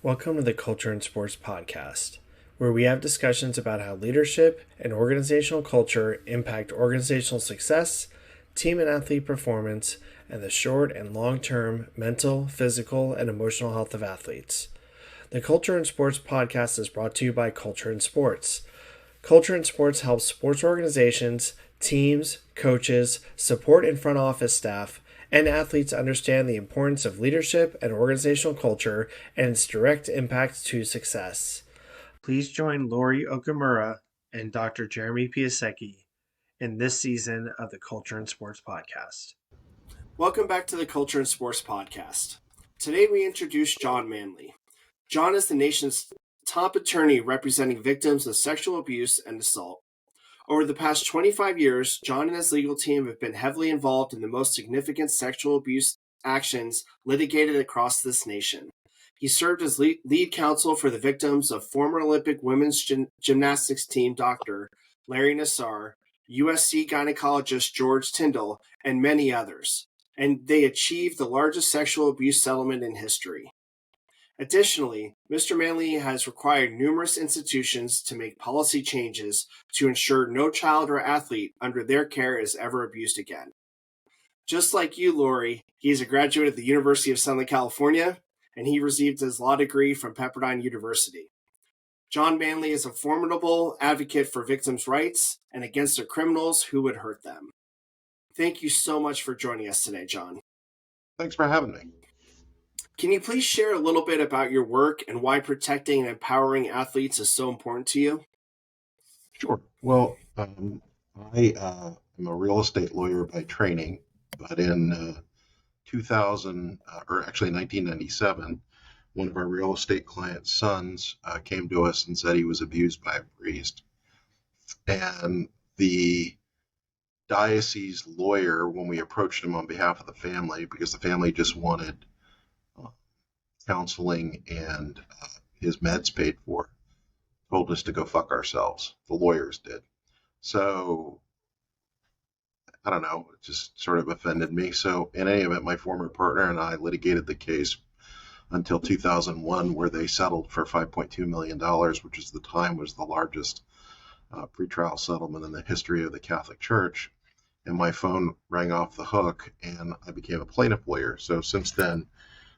Welcome to the Culture and Sports Podcast, where we have discussions about how leadership and organizational culture impact organizational success, team and athlete performance, and the short and long term mental, physical, and emotional health of athletes. The Culture and Sports Podcast is brought to you by Culture and Sports. Culture and Sports helps sports organizations, teams, coaches, support and front office staff, and athletes understand the importance of leadership and organizational culture and its direct impact to success. Please join Lori Okimura and Dr. Jeremy Piasecki in this season of the Culture and Sports Podcast. Welcome back to the Culture and Sports Podcast. Today we introduce John Manley. John is the nation's top attorney representing victims of sexual abuse and assault. Over the past 25 years, John and his legal team have been heavily involved in the most significant sexual abuse actions litigated across this nation. He served as lead counsel for the victims of former Olympic women's gymnastics team Dr. Larry Nassar, USC gynecologist George Tyndall, and many others. And they achieved the largest sexual abuse settlement in history. Additionally, Mr. Manley has required numerous institutions to make policy changes to ensure no child or athlete under their care is ever abused again. Just like you, Lori, he is a graduate of the University of Southern California, and he received his law degree from Pepperdine University. John Manley is a formidable advocate for victims' rights and against the criminals who would hurt them. Thank you so much for joining us today, John. Thanks for having me. Can you please share a little bit about your work and why protecting and empowering athletes is so important to you? Sure. Well, I am a real estate lawyer by training, but in 1997, one of our real estate clients' sons came to us and said he was abused by a priest. And the diocese lawyer, when we approached him on behalf of the family, because the family just wanted counseling and his meds paid for, told us to go fuck ourselves. The lawyers did. So, I don't know, it just sort of offended me. So, in any event, my former partner and I litigated the case until 2001, where they settled for $5.2 million, which at the time was the largest pretrial settlement in the history of the Catholic Church. And my phone rang off the hook, and I became a plaintiff lawyer. So, since then,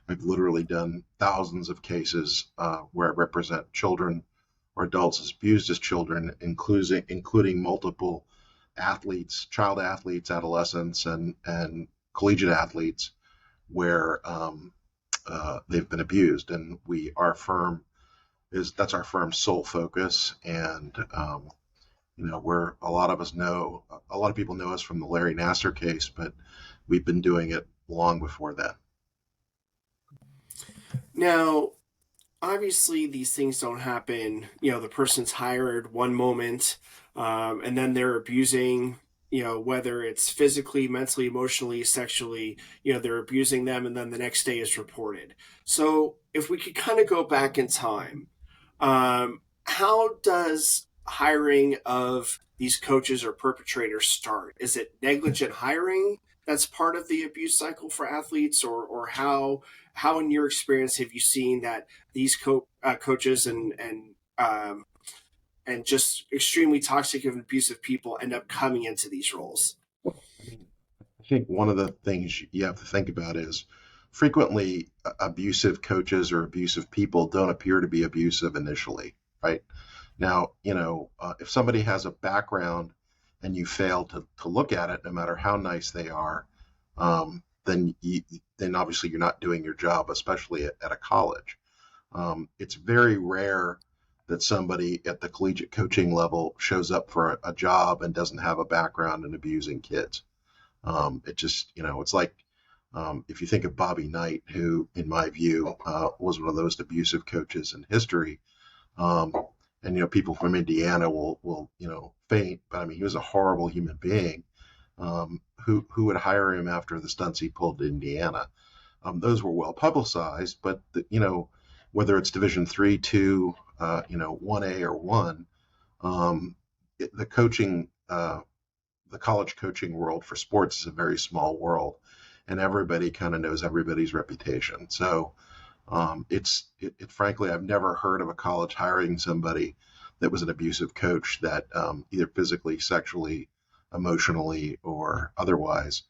I've literally done thousands of cases where I represent children or adults abused as children, including multiple athletes, child athletes, adolescents, and collegiate athletes, where they've been abused. And that's our firm's sole focus. And where a lot of people know us from the Larry Nassar case, but we've been doing it long before that. Now, obviously, these things don't happen. The person's hired one moment, and then they're abusing, whether it's physically, mentally, emotionally, sexually, they're abusing them, and then the next day is reported. So if we could kind of go back in time, how does hiring of these coaches or perpetrators start? Is it negligent hiring that's part of the abuse cycle for athletes, or how in your experience have you seen that these coaches and just extremely toxic and abusive people end up coming into these roles? I think one of the things you have to think about is frequently abusive coaches or abusive people don't appear to be abusive initially, right? Now, if somebody has a background and you fail to look at it, no matter how nice they are, then obviously you're not doing your job, especially at a college. It's very rare that somebody at the collegiate coaching level shows up for a job and doesn't have a background in abusing kids. It just, it's like, if you think of Bobby Knight, who, in my view, was one of the most abusive coaches in history, and people from Indiana will faint, but I mean, he was a horrible human being. Who would hire him after the stunts he pulled to Indiana? Those were well publicized, but whether it's Division 3, 2, 1A or 1, the college coaching world for sports is a very small world, and everybody kind of knows everybody's reputation. So Frankly, I've never heard of a college hiring somebody that was an abusive coach that either physically, sexually, emotionally, or otherwise,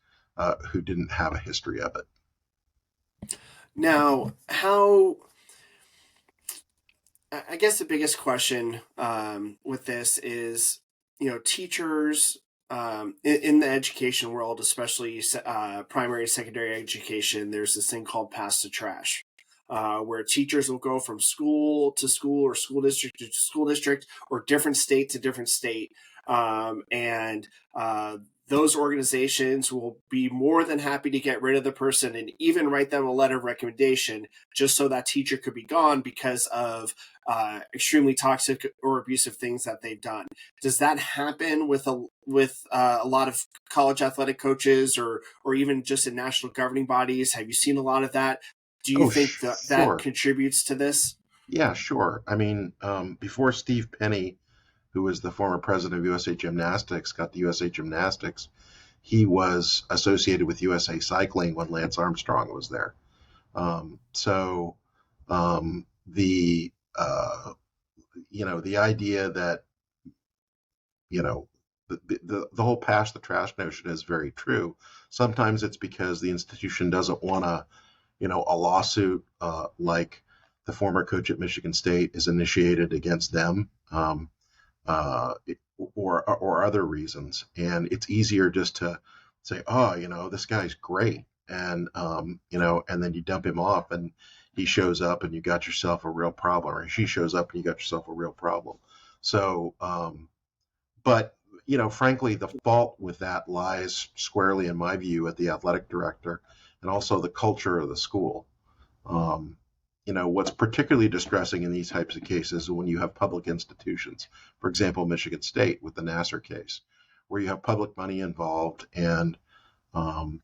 who didn't have a history of it. Now, how I guess the biggest question with this is, teachers in the education world, especially primary, secondary education, there's this thing called pass the trash, where teachers will go from school to school or school district to school district or different state to different state. And those organizations will be more than happy to get rid of the person and even write them a letter of recommendation just so that teacher could be gone because of extremely toxic or abusive things that they've done. Does that happen with a lot of college athletic coaches or even just in national governing bodies? Have you seen a lot of that? Do you Oh, think that sure. contributes to this? Yeah, sure. I mean, before Steve Penny, who was the former president of USA Gymnastics, got the USA Gymnastics, he was associated with USA Cycling when Lance Armstrong was there. So the the idea that you know the whole pass the trash notion is very true. Sometimes it's because the institution doesn't want a lawsuit like the former coach at Michigan State is initiated against them, uh, or other reasons, and it's easier just to say, oh, this guy's great, and then you dump him off, and he shows up, and you got yourself a real problem, or she shows up, and you got yourself a real problem. So, but frankly, the fault with that lies squarely, in my view, at the athletic director and also the culture of the school. Um, what's particularly distressing in these types of cases is when you have public institutions, for example, Michigan State with the Nassar case, where you have public money involved and, um,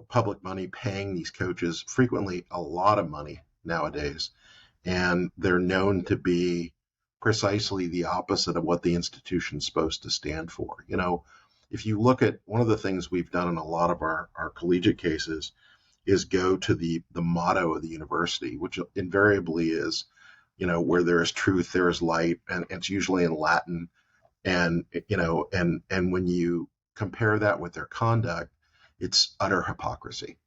public money paying these coaches frequently a lot of money nowadays. And they're known to be precisely the opposite of what the institution's supposed to stand for. If you look at one of the things we've done in a lot of our collegiate cases is go to the motto of the university, which invariably is, where there is truth, there is light, and it's usually in Latin. And when you compare that with their conduct, it's utter hypocrisy.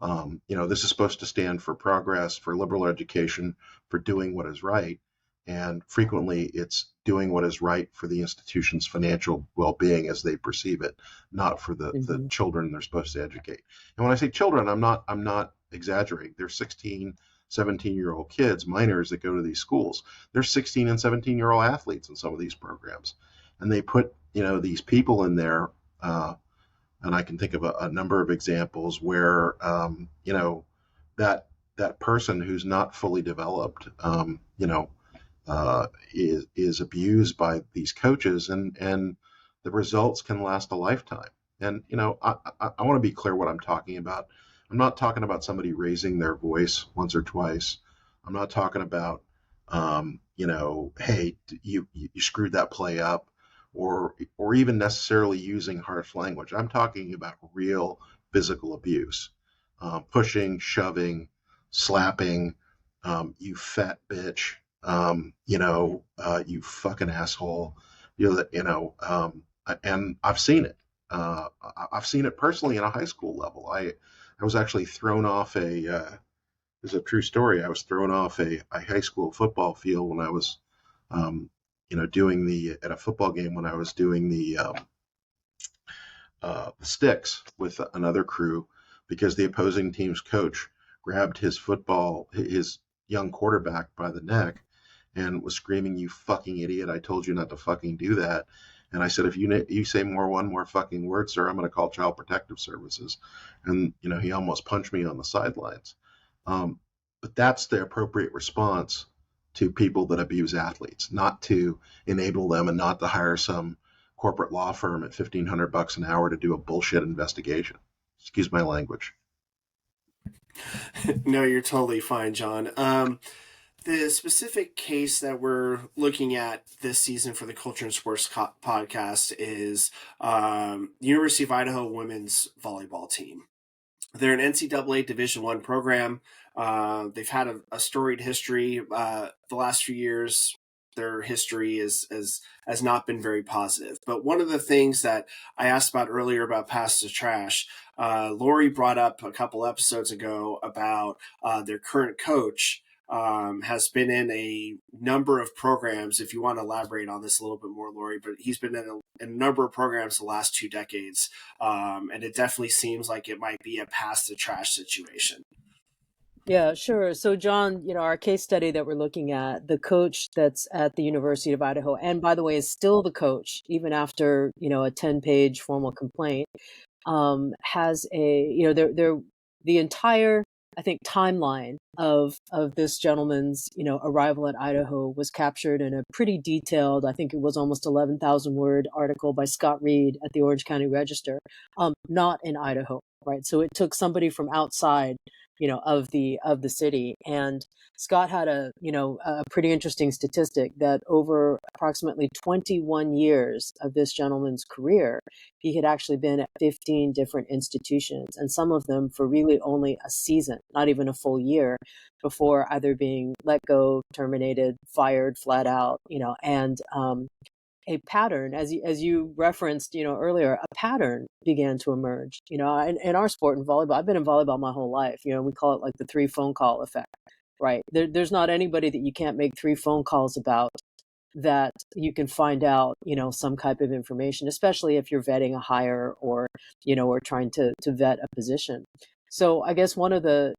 This is supposed to stand for progress, for liberal education, for doing what is right. And frequently it's doing what is right for the institution's financial well-being as they perceive it, not for the children they're supposed to educate. And when I say children, I'm not exaggerating. They're 16, 17-year-old kids, minors that go to these schools. They're 16 and 17-year-old athletes in some of these programs. And they put, these people in there, and I can think of a number of examples where that person who's not fully developed, is abused by these coaches, and the results can last a lifetime. And I want to be clear what I'm talking about. I'm not talking about somebody raising their voice once or twice. I'm not talking about hey, you screwed that play up, or even necessarily using harsh language. I'm talking about real physical abuse, pushing, shoving, slapping, you fat bitch, you fucking asshole, and I've seen it. I've seen it personally at a high school level. I was actually thrown off this is a true story. I was thrown off a high school football field when I was, doing at a football game when I was doing the sticks with another crew because the opposing team's coach grabbed his young quarterback by the neck and was screaming, "You fucking idiot! I told you not to fucking do that." And I said, "If you say one more fucking word, sir, I'm going to call Child Protective Services." And he almost punched me on the sidelines. But that's the appropriate response to people that abuse athletes, not to enable them and not to hire some corporate law firm at $1,500 an hour to do a bullshit investigation. Excuse my language. No, you're totally fine, John. The specific case that we're looking at this season for the Culture and Sports podcast is University of Idaho women's volleyball team. They're an NCAA Division I program. They've had a storied history. The last few years, their history has not been very positive. But one of the things that I asked about earlier about Pass the Trash, Lori brought up a couple episodes ago about their current coach. Has been in a number of programs. If you want to elaborate on this a little bit more, Lori, but he's been in a number of programs the last 2 decades, and it definitely seems like it might be a pass the trash situation. Yeah, sure. So, John, our case study that we're looking at, the coach that's at the University of Idaho, and by the way, is still the coach, even after, a 10-page formal complaint, has the entire, I think, timeline of this gentleman's, arrival at Idaho was captured in a pretty detailed, I think it was almost 11,000 word article by Scott Reed at the Orange County Register, not in Idaho, right? So it took somebody from outside, of the city. And Scott had a pretty interesting statistic that over approximately 21 years of this gentleman's career, he had actually been at 15 different institutions, and some of them for really only a season, not even a full year, before either being let go, terminated, fired flat out, and a pattern, as you referenced, earlier, a pattern began to emerge. In our sport, in volleyball, I've been in volleyball my whole life. We call it like the 3 phone call effect, right? There's not anybody that you can't make 3 phone calls about that you can find out, some type of information, especially if you're vetting a hire or trying to vet a position. So I guess one of the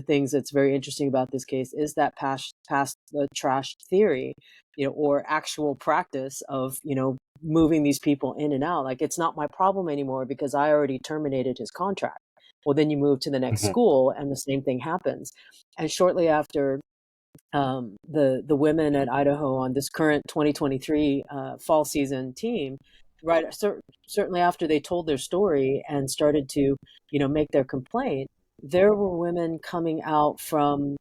things that's very interesting about this case is that past the trash theory, or actual practice of, moving these people in and out. Like, it's not my problem anymore because I already terminated his contract. Well, then you move to the next school and the same thing happens. And shortly after, the women at Idaho on this current 2023 fall season team, right, certainly after they told their story and started to, make their complaint, there were women coming out from,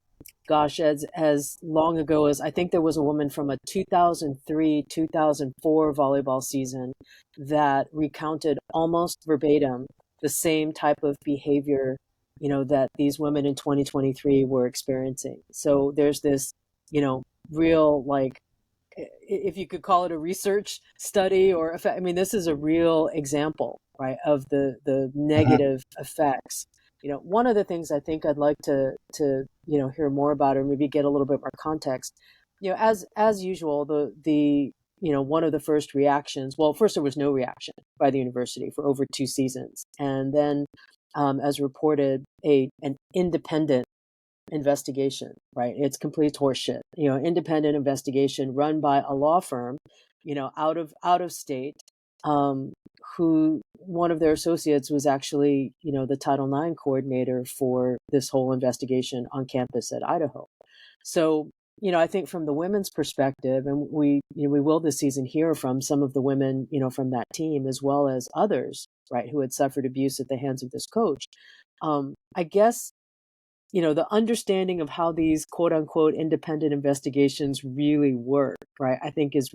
gosh, as long ago as, I think there was a woman from a 2003-2004 volleyball season that recounted almost verbatim the same type of behavior, that these women in 2023 were experiencing. So there's this, real, like, if you could call it a research study or effect, I mean, this is a real example, right, of the negative effects. One of the things I think I'd like to hear more about, or maybe get a little bit more context, as usual, the one of the first reactions, well, first there was no reaction by the university for over 2 seasons, and then, as reported, an independent investigation, right? It's complete horseshit. Independent investigation run by a law firm, out of state, who one of their associates was actually, the Title IX coordinator for this whole investigation on campus at Idaho. So, I think from the women's perspective, and we will this season hear from some of the women, from that team, as well as others, right, who had suffered abuse at the hands of this coach. I guess, the understanding of how these quote unquote independent investigations really work, right, I think it's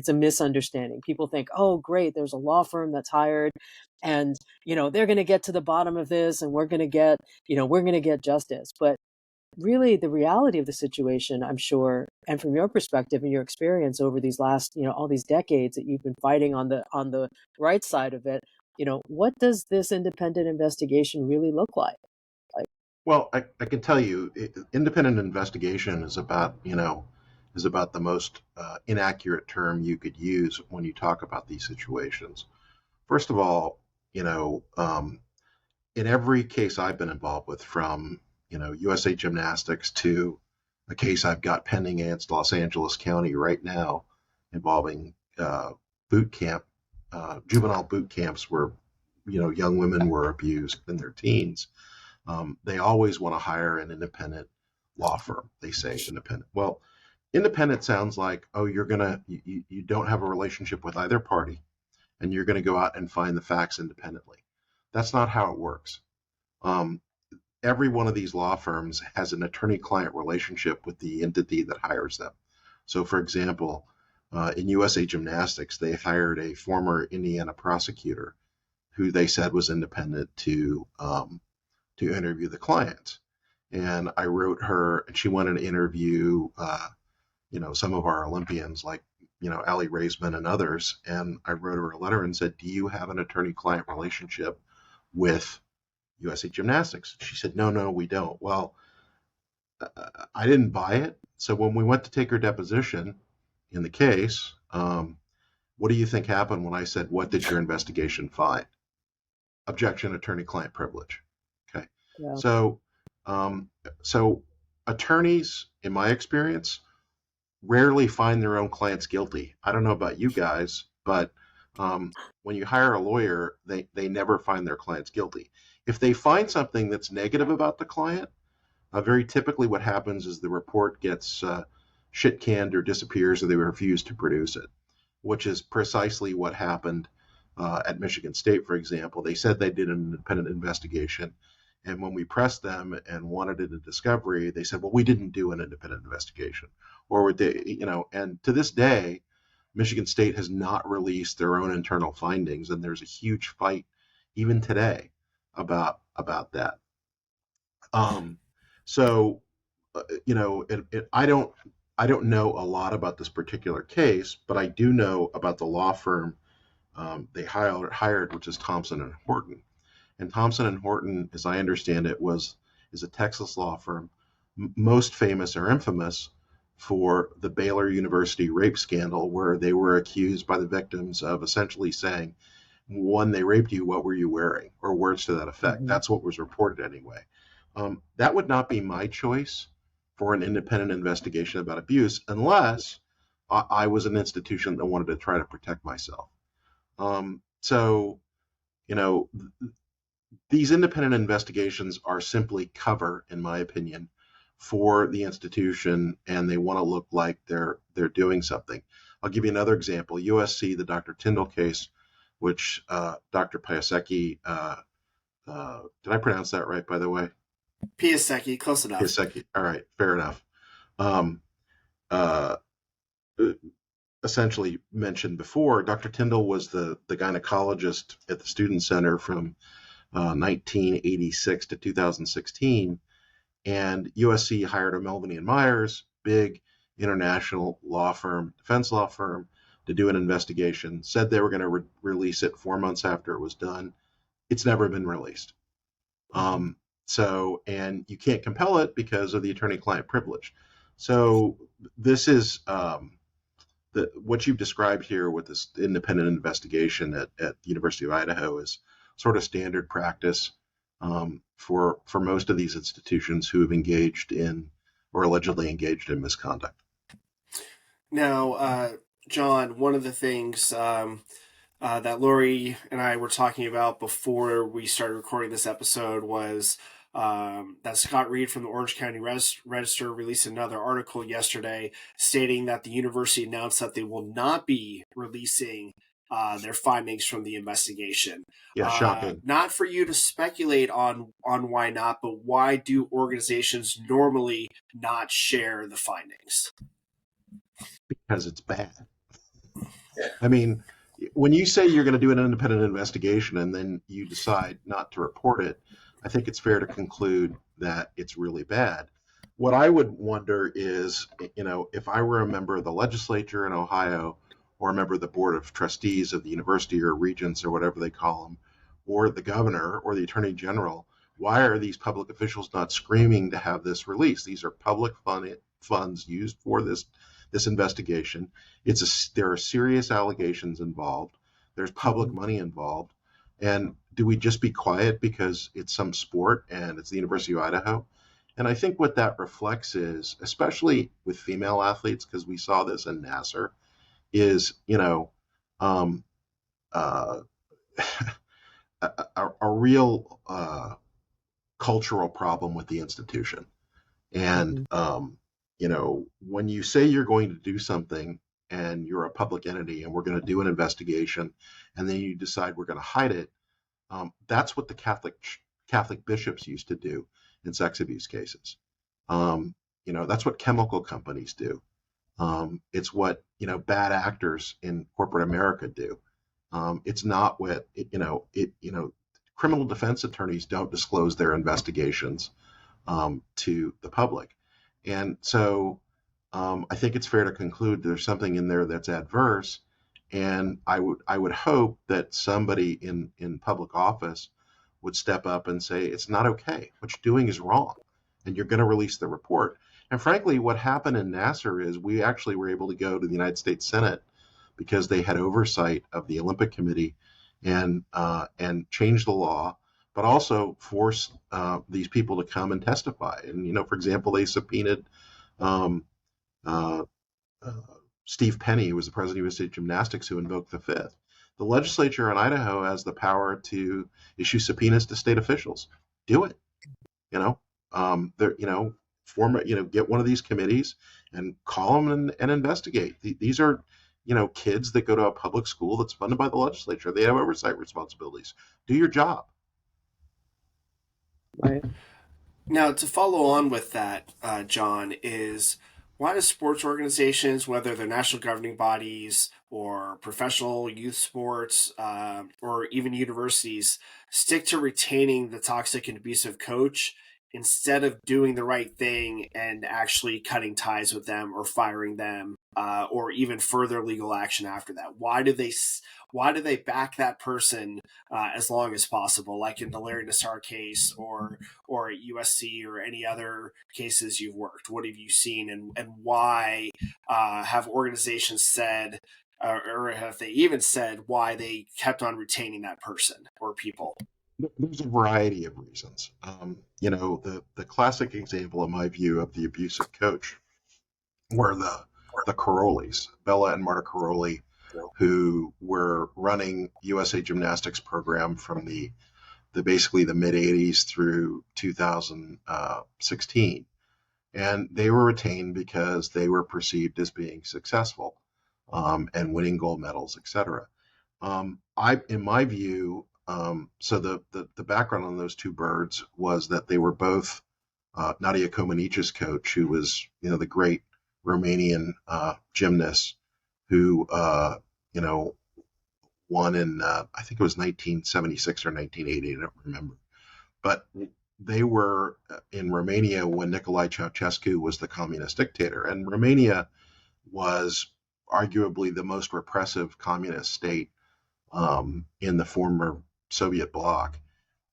a misunderstanding. People think, oh, great, there's a law firm that's hired and, they're going to get to the bottom of this and we're going to get justice. But really the reality of the situation, I'm sure, and from your perspective and your experience over these last, all these decades that you've been fighting on the right side of it, what does this independent investigation really look like? Well, I can tell you, independent investigation is about the most inaccurate term you could use when you talk about these situations. First of all, in every case I've been involved with, from USA Gymnastics to a case I've got pending against Los Angeles County right now, involving boot camp, juvenile boot camps where young women were abused in their teens. They always want to hire an independent law firm. They say independent. Well, independent sounds like, oh, you don't have a relationship with either party, and you're going to go out and find the facts independently. That's not how it works. Every one of these law firms has an attorney-client relationship with the entity that hires them. So, for example, in USA Gymnastics, they hired a former Indiana prosecutor who they said was independent to to interview the clients. And I wrote her, and she wanted to interview, some of our Olympians like, Allie Raisman and others. And I wrote her a letter and said, do you have an attorney-client relationship with USA Gymnastics? She said, no, we don't. Well, I didn't buy it. So when we went to take her deposition in the case, what do you think happened when I said, what did your investigation find? Objection, attorney-client privilege. Okay. Yeah. So attorneys, in my experience, rarely find their own clients guilty. I don't know about you guys, but when you hire a lawyer, they never find their clients guilty. If they find something that's negative about the client, very typically what happens is the report gets shit-canned or disappears, or they refuse to produce it, which is precisely what happened at Michigan State, for example. They said they did an independent investigation, and when we pressed them and wanted it a discovery, they said, well, we didn't do an independent investigation. Or they, and to this day, Michigan State has not released their own internal findings, and there's a huge fight even today about that. So, I don't know a lot about this particular case, but I do know about the law firm they hired, which is Thompson and Horton. And Thompson and Horton, as I understand it, is a Texas law firm, most famous or infamous for the Baylor University rape scandal, where they were accused by the victims of essentially saying, when they raped you, what were you wearing? Or words to that effect. Mm-hmm. That's what was reported anyway. That would not be my choice for an independent investigation about abuse unless I was an institution that wanted to try to protect myself. These independent investigations are simply cover, in my opinion, for the institution, and they want to look like they're doing something. I'll give you another example. USC, the Dr. Tyndall case, which Dr. Piasecki, did I pronounce that right, by the way? Piasecki, close enough. Piasecki, all right, fair enough. Essentially mentioned before, Dr. Tyndall was the gynecologist at the Student Center from 1986 to 2016, and USC hired a Melvin and Myers, big international law firm, defense law firm, to do an investigation. Said they were going to release it 4 months after it was done. It's never been released. And you can't compel it because of the attorney-client privilege. So this is what you've described here with this independent investigation at the University of Idaho is sort of standard practice for most of these institutions who have engaged in or allegedly engaged in misconduct. Now, John, one of the things that Lori and I were talking about before we started recording this episode was that Scott Reed from the Orange County Register released another article yesterday stating that the university announced that they will not be releasing their findings from the investigation. Yeah, shocking. Not for you to speculate on why not, but why do organizations normally not share the findings? Because it's bad. I mean, when you say you're going to do an independent investigation and then you decide not to report it, I think it's fair to conclude that it's really bad. What I would wonder is, if I were a member of the legislature in Ohio, or a member of the board of trustees of the university or regents or whatever they call them, or the governor or the attorney general, why are these public officials not screaming to have this released? These are public funds used for this investigation. There are serious allegations involved. There's public money involved. And do we just be quiet because it's some sport and it's the University of Idaho? And I think what that reflects is, especially with female athletes, because we saw this in Nassar, is, a real cultural problem with the institution. And, when you say you're going to do something and you're a public entity and we're going to do an investigation and then you decide we're going to hide it, that's what the Catholic bishops used to do in sex abuse cases. That's what chemical companies do. It's what, bad actors in corporate America do. It's not what, criminal defense attorneys don't disclose their investigations to the public. And so I think it's fair to conclude there's something in there that's adverse. And I would hope that somebody in public office would step up and say, it's not okay. What you're doing is wrong. And you're going to release the report. And frankly, what happened in Nasser is we actually were able to go to the United States Senate because they had oversight of the Olympic Committee and change the law, but also force these people to come and testify. And, for example, they subpoenaed um, uh, Steve Penny, who was the president of U.S. State Gymnastics, who invoked the Fifth. The legislature in Idaho has the power to issue subpoenas to state officials. Do it. You know, get one of these committees and call them and investigate. These are, kids that go to a public school that's funded by the legislature. They have oversight responsibilities. Do your job. Right. Now, to follow on with that, John, is why do sports organizations, whether they're national governing bodies or professional youth sports or even universities, stick to retaining the toxic and abusive coach instead of doing the right thing and actually cutting ties with them or firing them or even further legal action after that? Why do they back that person as long as possible, like in the Larry Nassar case or at USC or any other cases you've worked? What have you seen, and why have organizations said, or have they even said why they kept on retaining that person or people? There's a variety of reasons. The classic example, in my view, of the abusive coach were the Carolis, Bella and Marta Caroli, who were running USA Gymnastics program from the basically the mid 80s through 2016. And they were retained because they were perceived as being successful and winning gold medals, etc. In my view, so the background on those two birds was that they were both Nadia Comaneci's coach, who was the great Romanian gymnast who won in I think it was 1976 or 1980, I don't remember. But they were in Romania when Nicolae Ceausescu was the communist dictator, and Romania was arguably the most repressive communist state in the former Soviet bloc.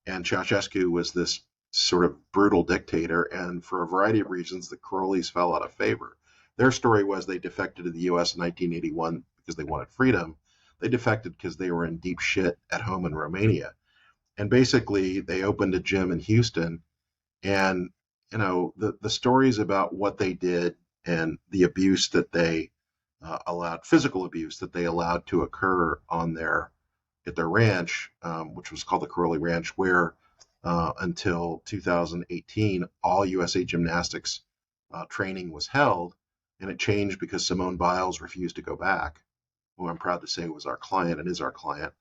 And Ceausescu was this sort of brutal dictator, and for a variety of reasons, the Carolis fell out of favor. Their story was they defected to the U.S. in 1981 because they wanted freedom. They defected because they were in deep shit at home in Romania. And basically, they opened a gym in Houston, and the stories about what they did and the abuse that they allowed, physical abuse that they allowed to occur at their ranch, which was called the Caroli Ranch, where until 2018, all USA Gymnastics training was held, and it changed because Simone Biles refused to go back, who I'm proud to say was our client and is our client.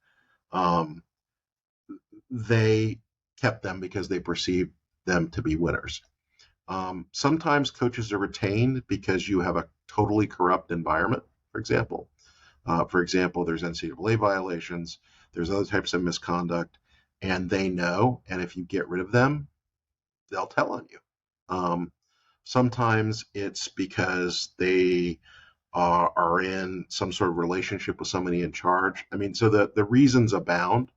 They kept them because they perceived them to be winners. Sometimes coaches are retained because you have a totally corrupt environment, for example. There's NCAA violations, there's other types of misconduct, and they know, and if you get rid of them, they'll tell on you. Sometimes it's because they are in some sort of relationship with somebody in charge. I mean, so the reasons abound,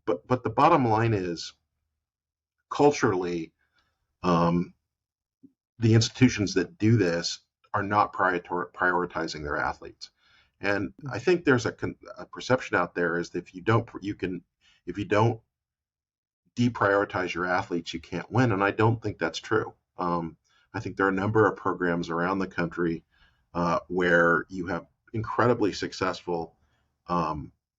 but the bottom line is, culturally, the institutions that do this are not prioritizing their athletes. And I think there's a perception out there is that if you don't deprioritize your athletes, you can't win. And I don't think that's true. I think there are a number of programs around the country where you have incredibly successful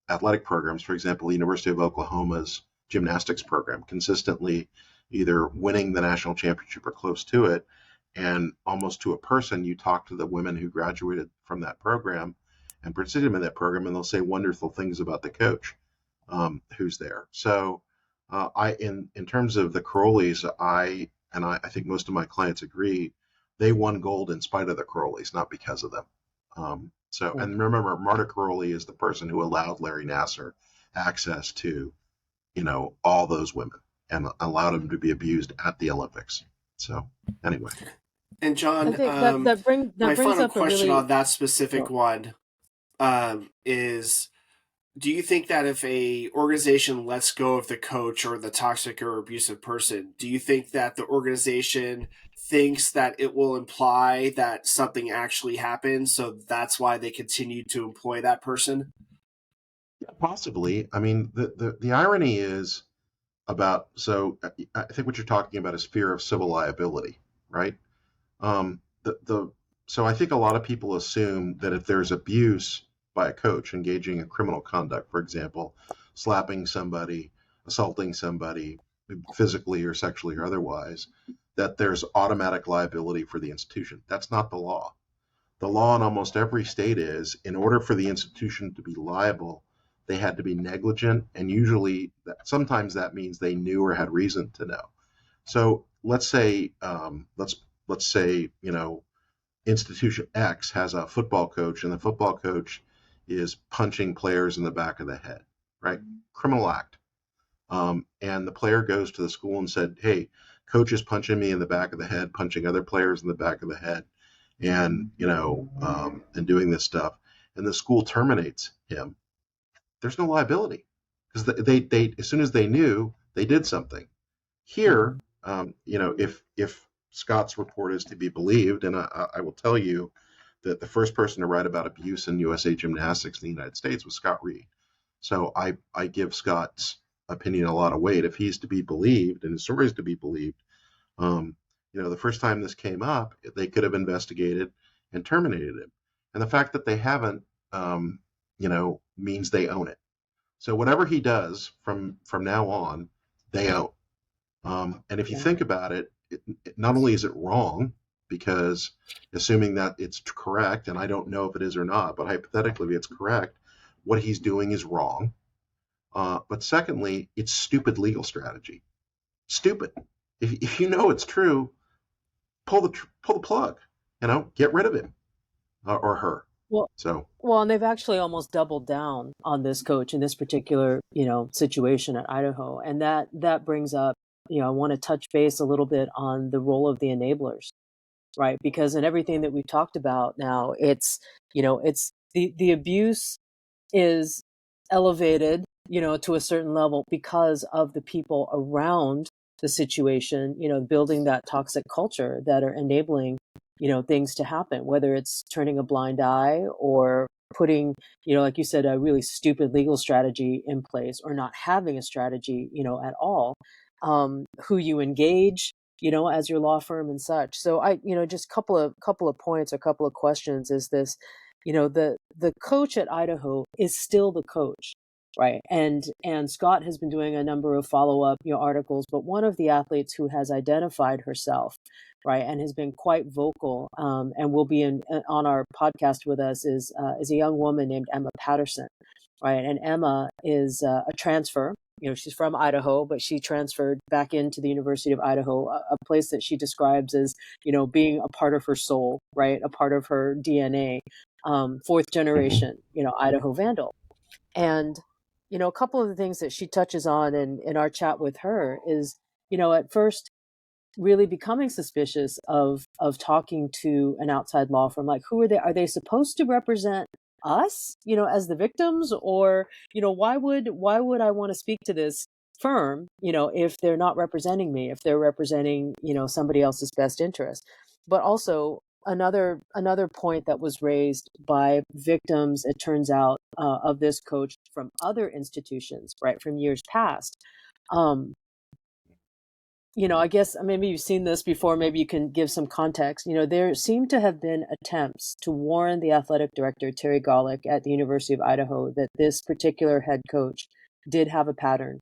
athletic programs. For example, the University of Oklahoma's gymnastics program consistently either winning the national championship or close to it. And almost to a person, you talk to the women who graduated from that program and participated in that program, and they'll say wonderful things about the coach who's there. So in terms of the Carolis, I think most of my clients agree, they won gold in spite of the Carolis, not because of them. And remember, Marta Caroli is the person who allowed Larry Nassar access to all those women and allowed them to be abused at the Olympics. So anyway. And I John, think that my brings final up a question really on that specific one is: do you think that if a organization lets go of the coach or the toxic or abusive person, do you think that the organization thinks that it will imply that something actually happened, so that's why they continue to employ that person? Yeah, possibly. I mean, the irony is I think what you're talking about is fear of civil liability, right? The so I think a lot of people assume that if there's abuse by a coach engaging in criminal conduct, for example, slapping somebody, assaulting somebody physically or sexually or otherwise, that there's automatic liability for the institution. That's not the law. The law in almost every state is, in order for the institution to be liable, they had to be negligent, and usually, sometimes that means they knew or had reason to know. So let's say institution X has a football coach, and the football coach is punching players in the back of the head, right? Criminal act. And the player goes to the school and said, "Hey, coach is punching me in the back of the head, punching other players in the back of the head, and and doing this stuff." And the school terminates him. There's no liability because they as soon as they knew, they did something. Here, if Scott's report is to be believed, and I will tell you that the first person to write about abuse in USA Gymnastics in the United States was Scott Reed. So I give Scott's opinion a lot of weight. If he's to be believed and his story is to be believed, the first time this came up, they could have investigated and terminated him. And the fact that they haven't, means they own it. So whatever he does from now on, they own. And if you think about it, not only is it wrong, because assuming that it's correct, and I don't know if it is or not, but hypothetically, if it's correct, what he's doing is wrong. But secondly, it's stupid legal strategy. Stupid. If you know it's true, pull the plug. Get rid of him or her. well, So well, and they've actually almost doubled down on this coach in this particular, situation at Idaho, and that brings up, I want to touch base a little bit on the role of the enablers, right? Because in everything that we've talked about now, it's the abuse is elevated, to a certain level because of the people around the situation, building that toxic culture that are enabling, things to happen, whether it's turning a blind eye or putting, like you said, a really stupid legal strategy in place, or not having a strategy, at all, who you engage, as your law firm and such. So just couple of points or couple of questions is this, the coach at Idaho is still the coach, right? And Scott has been doing a number of follow-up, articles, but one of the athletes who has identified herself, right, and has been quite vocal, and will be on our podcast with us is a young woman named Emma Patterson, right? And Emma is a transfer. She's from Idaho, but she transferred back into the University of Idaho, a place that she describes as, being a part of her soul, right? A part of her DNA, fourth generation, Idaho Vandal. And, a couple of the things that she touches on in our chat with her is, at first really becoming suspicious of talking to an outside law firm. Like, who are they? Are they supposed to represent us, as the victims? Or, why would I want to speak to this firm, if they're not representing me, if they're representing, somebody else's best interest? But also another point that was raised by victims, it turns out, of this coach from other institutions, right, from years past. I guess maybe you've seen this before, maybe you can give some context. There seem to have been attempts to warn the athletic director, Terry Golick, at the University of Idaho, that this particular head coach did have a pattern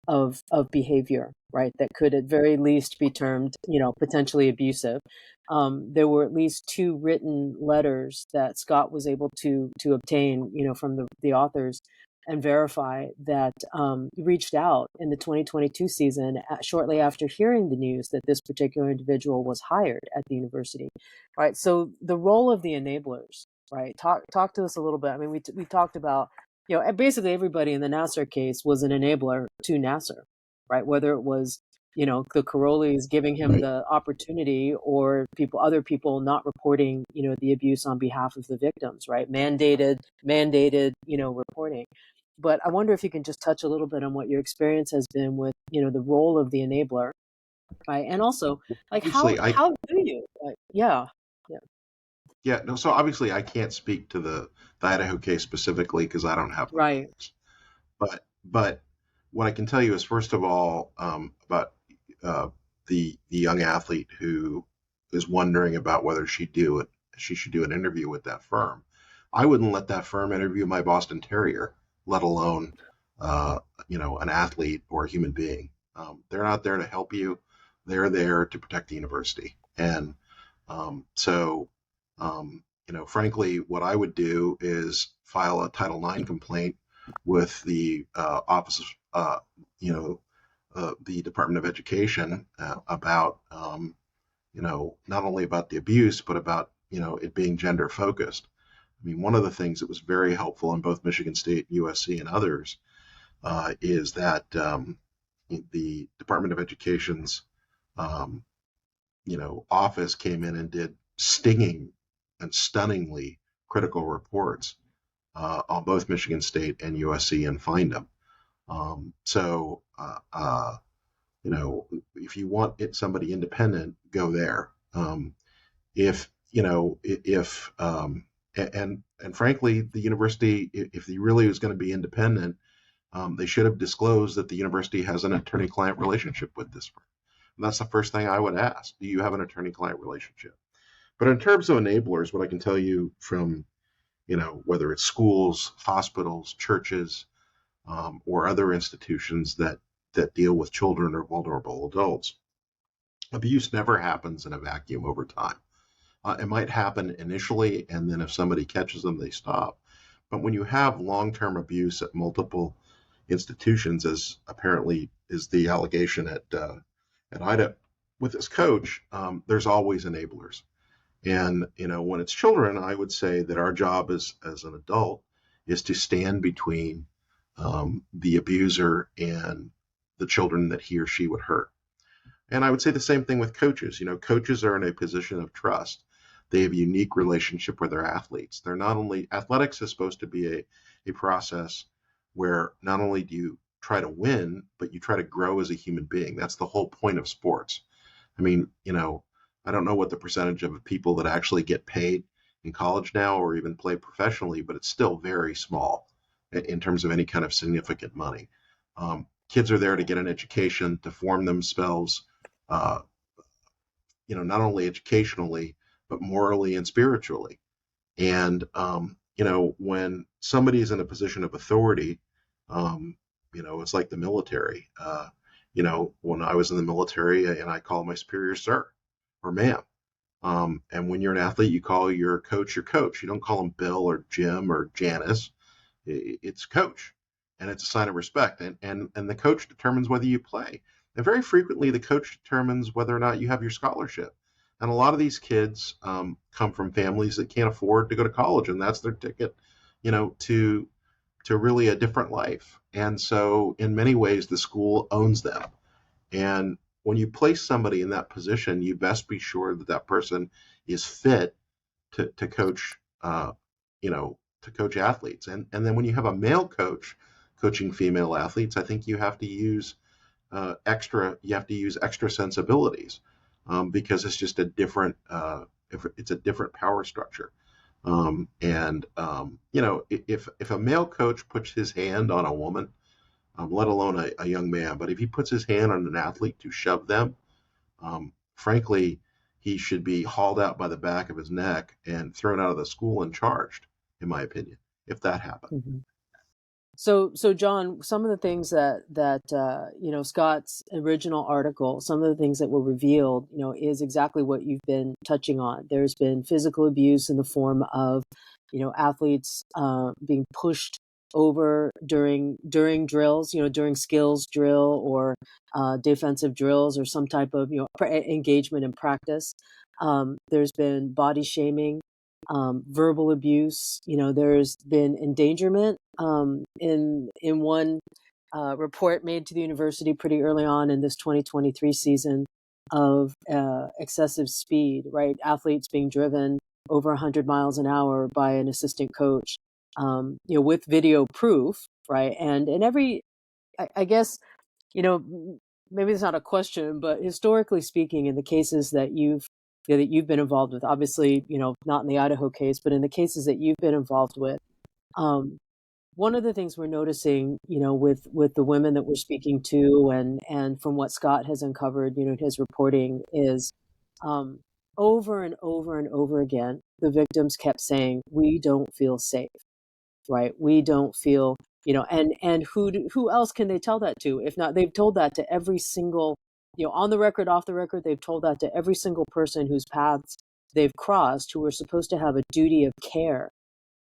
of behavior, right, that could at very least be termed, potentially abusive. There were at least 2 written letters that Scott was able to obtain, from the authors, and verify that reached out in the 2022 season, shortly after hearing the news that this particular individual was hired at the university, right? So the role of the enablers, right? Talk to us a little bit. I mean, we talked about, basically everybody in the Nasser case was an enabler to Nasser, right? Whether it was, the Karolis giving him Right. the opportunity, or other people not reporting, the abuse on behalf of the victims, right? Mandated, reporting. But I wonder if you can just touch a little bit on what your experience has been with, the role of the enabler, right? And also, like, Obviously, how do you, like, yeah, no. So obviously, I can't speak to the Idaho case specifically because I don't have the right, facts. But what I can tell you is, first of all, about uh, the young athlete who is wondering about whether she should do an interview with that firm. I wouldn't let that firm interview my Boston Terrier, let alone uh, an athlete or a human being. They're not there to help you; they're there to protect the university. And so, frankly, what I would do is file a Title IX complaint with the Office of, the Department of Education about, not only about the abuse, but about, it being gender focused. I mean, one of the things that was very helpful in both Michigan State, USC, and others is that the Department of Education's um, office came in and did stinging and stunningly critical reports on both Michigan State and USC and fined them. So, if you want somebody independent, go there. If you know, if and frankly, the university, if he really was going to be independent, they should have disclosed that the university has an attorney-client relationship with this firm. And that's the first thing I would ask. Do you have an attorney-client relationship? But in terms of enablers, what I can tell you from, whether it's schools, hospitals, churches, or other institutions that deal with children or vulnerable adults, abuse never happens in a vacuum over time. It might happen initially, and then if somebody catches them, they stop. But when you have long-term abuse at multiple institutions, as apparently is the allegation at IDA with this coach, there's always enablers. And when it's children, I would say that our job as an adult is to stand between the abuser and the children that he or she would hurt. And I would say the same thing with coaches. Coaches are in a position of trust. They have a unique relationship with their athletes. They're not only athletics is supposed to be a process where not only do you try to win, but you try to grow as a human being. That's the whole point of sports. I mean, I don't know what the percentage of people that actually get paid in college now or even play professionally, but it's still very small in terms of any kind of significant money. Kids are there to get an education, to form themselves, uh, not only educationally, but morally and spiritually. And, when somebody is in a position of authority, it's like the military. When I was in the military and I call my superior sir or ma'am. And when you're an athlete, you call your coach your coach. You don't call him Bill or Jim or Janice. It's coach. And it's a sign of respect. And the coach determines whether you play. And very frequently, the coach determines whether or not you have your scholarship. And a lot of these kids come from families that can't afford to go to college, and that's their ticket, to really a different life. And so, in many ways, the school owns them. And when you place somebody in that position, you best be sure that that person is fit to coach, to coach athletes. And then when you have a male coach coaching female athletes, I think you have to use extra sensibilities because it's just a different it's a different power structure. If a male coach puts his hand on a woman, let alone a young man, but if he puts his hand on an athlete to shove them, frankly, he should be hauled out by the back of his neck and thrown out of the school and charged, in my opinion, if that happened. Mm-hmm. So John, some of the things that Scott's original article, some of the things that were revealed, is exactly what you've been touching on. There's been physical abuse in the form of, athletes being pushed over during drills, during skills drill or defensive drills or some type of engagement in practice. There's been body shaming, verbal abuse. There's been endangerment in one report made to the university pretty early on in this 2023 season of excessive speed, right? Athletes being driven over 100 miles an hour by an assistant coach, with video proof, right? And in every, I guess, maybe it's not a question, but historically speaking, in the cases that you've been involved with, obviously, not in the Idaho case, but in the cases that you've been involved with, um, one of the things we're noticing, with the women that we're speaking to, and from what Scott has uncovered, in his reporting, is um, over and over and over again, the victims kept saying, "We don't feel safe." Right? We don't feel, and who else can they tell that to? If not, they've told that to every single, on the record, off the record, they've told that to every single person whose paths they've crossed, who are supposed to have a duty of care,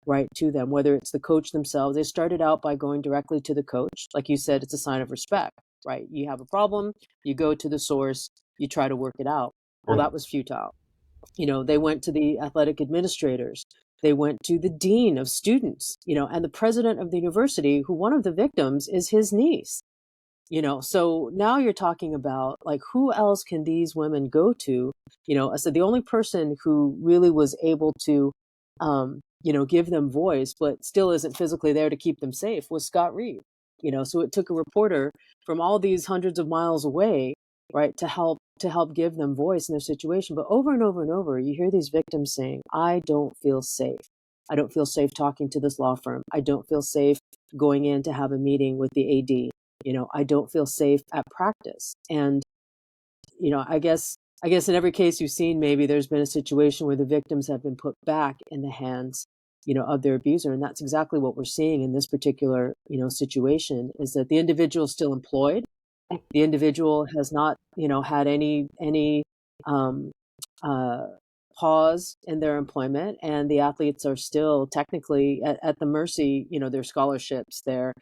right, to them, whether it's the coach themselves. They started out by going directly to the coach. Like you said, it's a sign of respect, right? You have a problem, you go to the source, you try to work it out. Well, that was futile. They went to the athletic administrators. They went to the dean of students, and the president of the university, who one of the victims is his niece. So now you're talking about, like, who else can these women go to? I said the only person who really was able to, give them voice, but still isn't physically there to keep them safe, was Scott Reed. So it took a reporter from all these hundreds of miles away, right, to help give them voice in their situation. But over and over and over, you hear these victims saying, "I don't feel safe. I don't feel safe talking to this law firm. I don't feel safe going in to have a meeting with the AD. I don't feel safe at practice." And, I guess in every case you've seen, maybe there's been a situation where the victims have been put back in the hands, of their abuser. And that's exactly what we're seeing in this particular, situation, is that the individual is still employed. The individual has not, had any pause in their employment, and the athletes are still technically at the mercy, their scholarships, their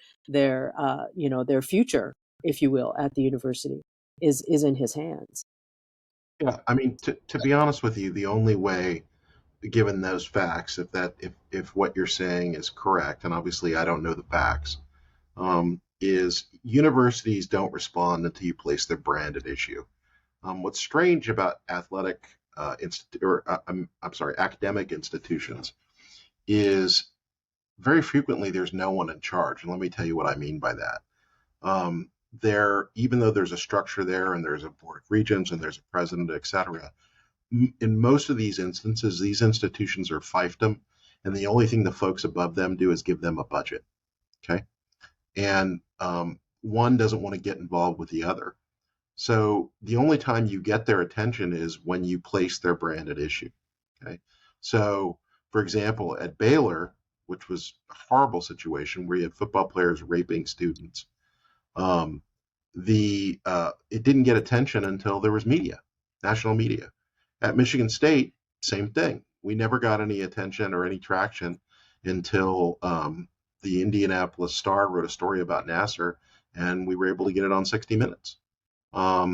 future, if you will, at the university is in his hands. Yeah, I mean, to be honest with you, the only way, given those facts, if what you're saying is correct, and obviously I don't know the facts, is universities don't respond until you place their brand at issue. What's strange about academic institutions is very frequently there's no one in charge, and let me tell you what I mean by that. Even though there's a structure there, and there's a board of regents, and there's a president, etc., in most of these instances, these institutions are fiefdom, and the only thing the folks above them do is give them a budget. Okay, and one doesn't want to get involved with the other. So the only time you get their attention is when you place their brand at issue. Okay, so for example, at Baylor, which was a horrible situation where you had football players raping students, it didn't get attention until there was media, national media. At Michigan State, same thing. We never got any attention or any traction until the Indianapolis Star wrote a story about Nasser, and we were able to get it on 60 Minutes. At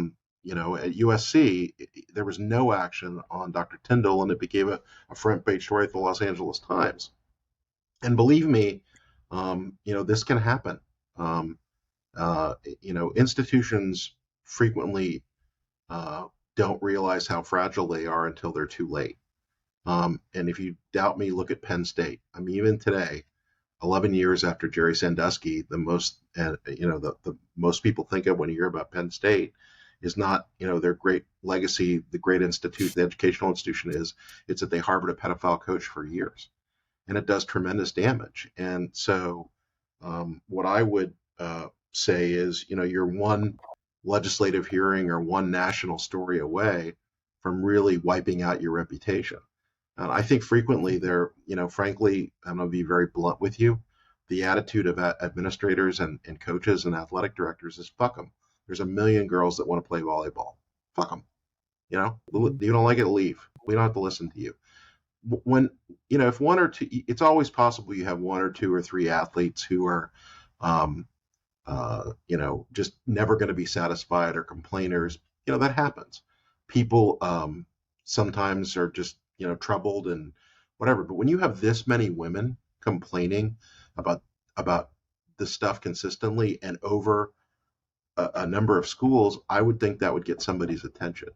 USC, there was no action on Dr. Tyndall, and it became a front page story at the Los Angeles Times. And believe me, this can happen. Institutions frequently don't realize how fragile they are until they're too late. And if you doubt me, look at Penn State. I mean, even today, 11 years after Jerry Sandusky, the most people think of when you hear about Penn State is not, their great legacy, the great institute, the educational institution is. It's that they harbored a pedophile coach for years, and it does tremendous damage. And so, what I would say is, you're one legislative hearing or one national story away from really wiping out your reputation. And I think frequently frankly, I'm going to be very blunt with you, the attitude of administrators and coaches and athletic directors is fuck them. There's a million girls that want to play volleyball. Fuck them. You don't like it, leave. We don't have to listen to you. When, if one or two, it's always possible you have one or two or three athletes who are, just never going to be satisfied or complainers. That happens. People sometimes are just, troubled and whatever. But when you have this many women complaining about this stuff consistently and over a number of schools, I would think that would get somebody's attention.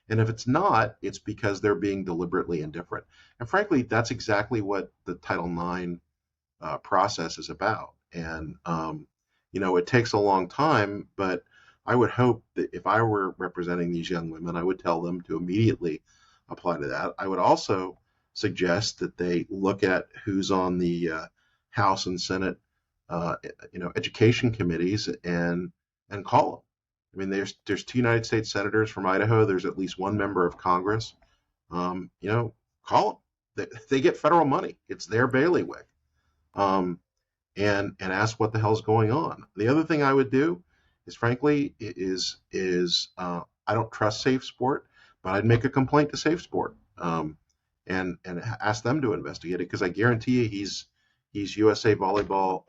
And if it's not, it's because they're being deliberately indifferent. And frankly, that's exactly what the Title IX process is about. And, it takes a long time, but I would hope that if I were representing these young women, I would tell them to immediately apply to that. I would also suggest that they look at who's on the House and Senate, education committees and call them. I mean, there's two United States senators from Idaho. There's at least one member of Congress. Call them. They get federal money. It's their bailiwick. And ask what the hell's going on. The other thing I would do is, frankly, I don't trust Safe Sport, but I'd make a complaint to Safe Sport, and ask them to investigate it, because I guarantee you he's USA Volleyball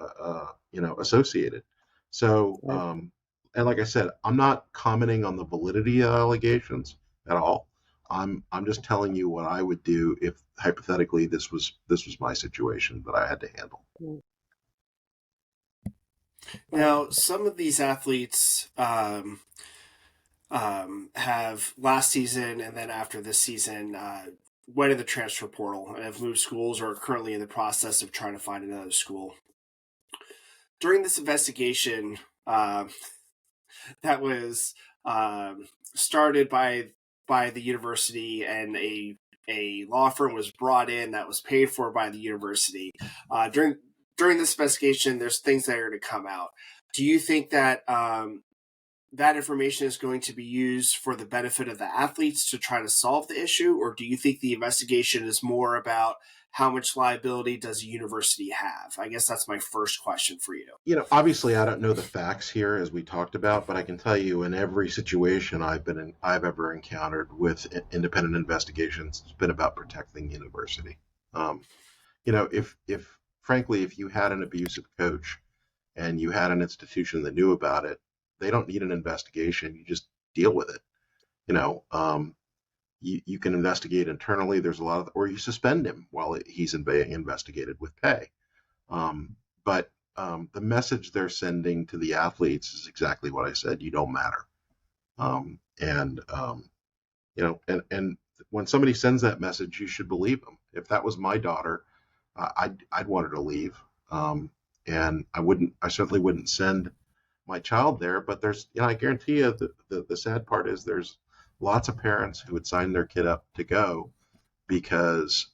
associated. So and like I said, I'm not commenting on the validity of allegations at all. I'm just telling you what I would do if hypothetically this was my situation that I had to handle. Now, some of these athletes have last season and then after this season went in the transfer portal and have moved schools or are currently in the process of trying to find another school. During this investigation that was started by the university, and a law firm was brought in that was paid for by the university, during this investigation, there's things that are going to come out. Do you think that that information is going to be used for the benefit of the athletes to try to solve the issue? Or do you think the investigation is more about how much liability does a university have? I guess that's my first question for you. Obviously I don't know the facts here, as we talked about, but I can tell you in every situation I've ever encountered with independent investigations, it's been about protecting the university. If you had an abusive coach and you had an institution that knew about it, they don't need an investigation. You just deal with it. You can investigate internally. There's a lot or you suspend him while he's being investigated with pay. But the message they're sending to the athletes is exactly what I said. You don't matter. And when somebody sends that message, you should believe them. If that was my daughter, I'd want her to leave. And I certainly wouldn't send my child there, but I guarantee you the sad part is there's lots of parents who would sign their kid up to go because,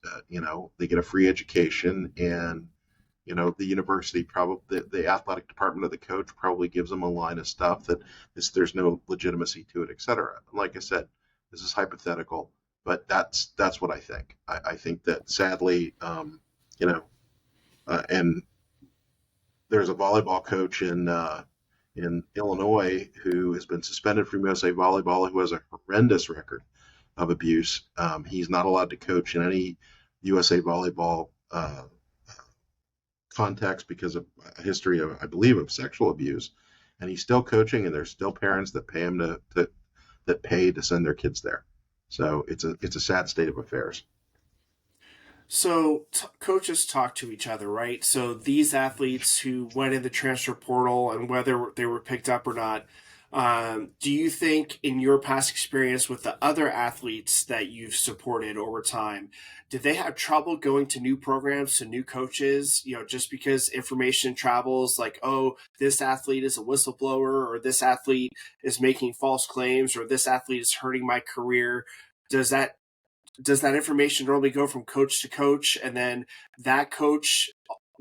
they get a free education, and, the university probably, the athletic department of the coach probably gives them a line of stuff that there's no legitimacy to it, et cetera. And like I said, this is hypothetical, but that's what I think. I think that sadly, and there's a volleyball coach in Illinois who has been suspended from USA Volleyball, who has a horrendous record of abuse. He's not allowed to coach in any USA Volleyball context because of a history of, I believe, of sexual abuse. And he's still coaching, and there's still parents that pay him that pay to send their kids there. So it's a sad state of affairs. So coaches talk to each other, right? So these athletes who went in the transfer portal, and whether they were picked up or not, do you think in your past experience with the other athletes that you've supported over time, did they have trouble going to new programs, to new coaches, just because information travels, like, oh, this athlete is a whistleblower, or this athlete is making false claims, or this athlete is hurting my career? Does that information normally go from coach to coach, and then that coach